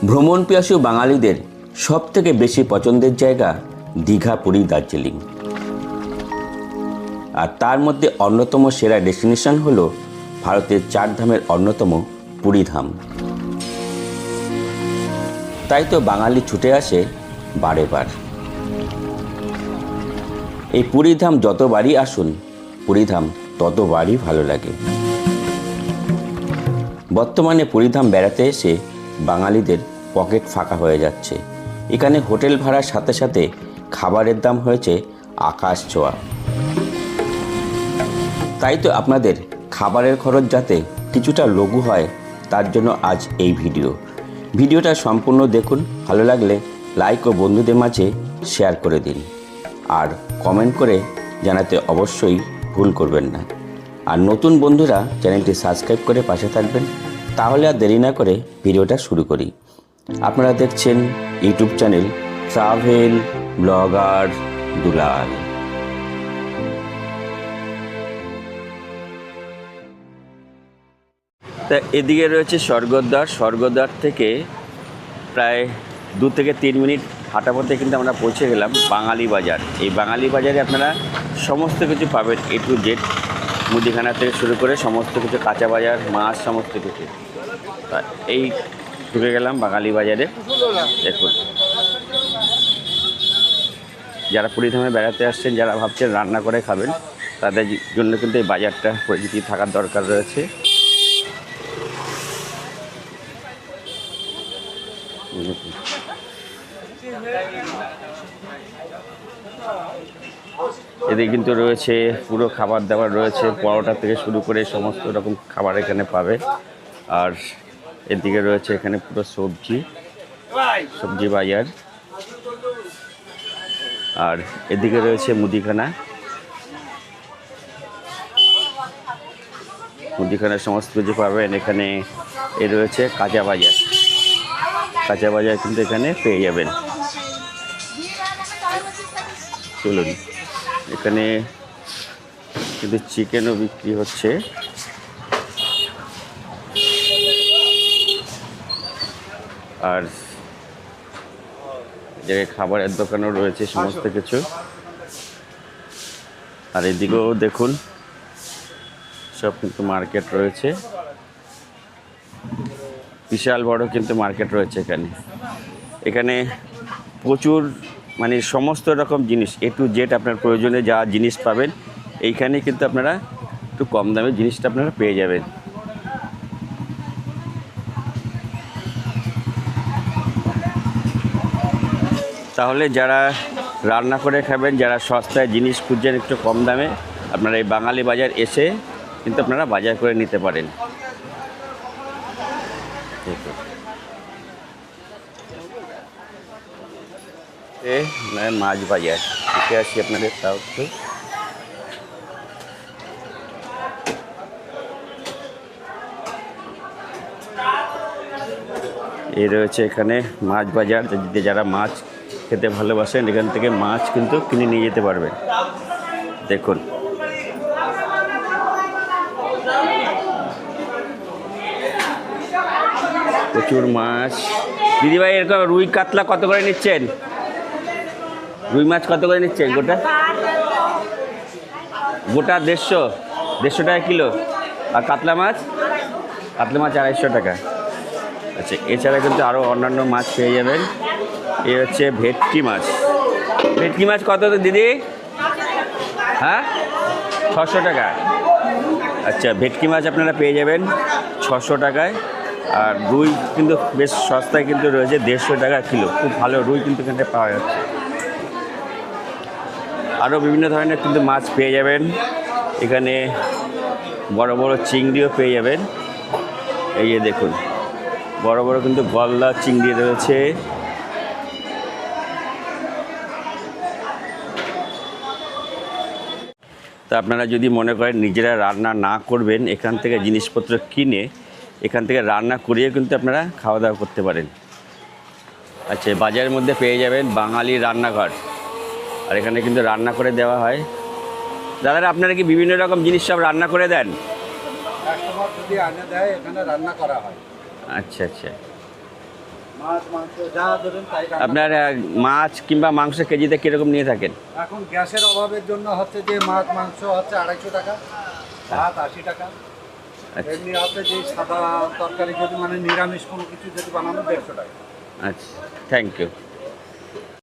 ভ্রমণ পিয়াসু বাঙালিদের সবথেকে বেশি পছন্দের জায়গা দীঘা, পুরী, দার্জিলিং। আর তার মধ্যে অন্যতম সেরা ডেস্টিনেশন হলো ভারতের 4 ধামের অন্যতম পুরী ধাম। তাই তো বাঙালি ছুটে আসে বারে বার। এই পুরী ধাম যতবারই আসুন, পুরী ধাম ততবারই ভালো লাগে। বর্তমানে পুরী ধাম বেড়াতে এসে বাঙালিদের পকেট ফাঁকা হয়ে যাচ্ছে। এখানে হোটেল ভাড়ার সাথে সাথে খাবারের দাম হয়েছে আকাশ ছোঁয়া। তাই তো আপনাদের খাবারের খরচ যাতে কিছুটা লঘু হয়, তার জন্য আজ এই ভিডিওটা সম্পূর্ণ দেখুন। ভালো লাগলে লাইক ও বন্ধুদের মাঝে শেয়ার করে দিন, আর কমেন্ট করে জানাতে অবশ্যই ভুল করবেন না। আর নতুন বন্ধুরা চ্যানেলটি সাবস্ক্রাইব করে পাশে থাকবেন। তাহলে আর দেরি না করে ভিডিওটা শুরু করি। আপনারা দেখছেন ইউটিউব চ্যানেল ট্রাভেল ব্লগার দুলাল। তা এদিকে রয়েছে স্বর্গদ্বার থেকে প্রায় 2 থেকে 3 মিনিট হাঁটা পথে কিন্তু আমরা পৌঁছে গেলাম বাঙালি বাজার। এই বাঙালি বাজারে আপনারা সমস্ত কিছু পাবেন, A to Z, মুদিখানা থেকে শুরু করে সমস্ত কিছু, কাঁচা বাজার, মাছ, সমস্ত কিছু। তা এই ঢুকে গেলাম বাঙালি বাজারে। দেখুন, যারা পুরী ধামে বেড়াতে আসছেন, যারা ভাবছেন রান্না করে খাবেন, তাদের জন্য কিন্তু এই বাজারটা পরিচিতি থাকার দরকার রয়েছে। এদিকে কিন্তু রয়েছে পুরো খাবার দাবার রয়েছে, পরোটা থেকে শুরু করে সমস্ত রকম খাবার এখানে পাবে। আর এদিকে রয়েছে এখানে পুরো সবজি বাজার। আর এদিকে রয়েছে মুদিখানার সমস্ত কিছু পাবেন এখানে। রয়েছে কাঁচা বাজার কিন্তু এখানে পেয়ে যাবেন। চলুন, এখানে কিন্তু চিকেনও বিক্রি হচ্ছে। আর জায়গায় খাবারের দোকানও রয়েছে সমস্ত কিছু। আর এদিকেও দেখুন, সব কিন্তু মার্কেট রয়েছে, বিশাল বড় কিন্তু মার্কেট রয়েছে এখানে প্রচুর, মানে সমস্ত রকম জিনিস A to Z আপনার প্রয়োজনে যা জিনিস পাবেন এইখানে কিন্তু আপনারা একটু কম দামে জিনিসটা আপনারা পেয়ে যাবেন। তাহলে যারা রান্না করে খাবেন, যারা সস্তায় জিনিস খুঁজছেন একটু কম দামে, আপনারা এই বাঙালি বাজার এসে কিন্তু আপনারা বাজার করে নিতে পারেন। মাছ বাজার দেখে আসি আপনাদের, তাও একটু। এই রয়েছে এখানে মাছ বাজার, যারা মাছ খেতে ভালোবাসেন এখান থেকে মাছ কিন্তু কিনে নিয়ে যেতে পারবেন। দেখুন, প্রচুর মাছ। দিদিভাই, এরকম রুই কাতলা কত করে নিচ্ছেন? রুই মাছ কত করে নিচ্ছেন? গোটা 150 টাকা কিলো। আর কাতলা মাছ 250 টাকা। আচ্ছা, এছাড়া কিন্তু আরও অন্যান্য মাছ পেয়ে যাবেন। এই হচ্ছে ভেটকি মাছ কত তো দিদি? হ্যাঁ, 600 টাকা। আচ্ছা, ভেটকি মাছ আপনারা পেয়ে যাবেন 600 টাকায়। আর রুই কিন্তু বেশ সস্তায় কিন্তু রয়েছে, 150 টাকা কিলো। খুব ভালো রুই কিন্তু এখানে পাওয়া যাচ্ছে। আরও বিভিন্ন ধরনের কিন্তু মাছ পেয়ে যাবেন এখানে, বড় বড় চিংড়িও পেয়ে যাবেন। এই যে দেখুন, বড় বড় কিন্তু গলদা চিংড়ি রয়েছে। তা আপনারা যদি মনে করেন নিজেরা রান্না না করবেন, এখান থেকে জিনিসপত্র কিনে এখান থেকে রান্না করিয়ে কিন্তু আপনারা খাওয়া দাওয়া করতে পারেন। আচ্ছা, বাজারের মধ্যে পেয়ে যাবেন বাঙালি রান্নাঘর, আর এখানে কিন্তু রান্না করে দেওয়া হয়। দাদারা, আপনারা কি বিভিন্ন রকম জিনিস সব রান্না করে দেন? কাস্টমার যদি আনে দেয়, এখানে রান্না করা হয়। আচ্ছা আচ্ছা। মাছ মাংস যা ধরুন তাই রান্না আপনার মাছ কিংবা মাংস কেজিতে কীরকম নিয়ে থাকেন? এখন গ্যাসের অভাবের জন্য হচ্ছে যে মাছ মাংস হচ্ছে 250 টাকা, ভাত 80 টাকা। আচ্ছা এমনি হচ্ছে যে সাদা তরকারি যদি মানে নিরামিষ কোনো কিছু যদি বানানো 150 টাকা। আচ্ছা, থ্যাংক ইউ।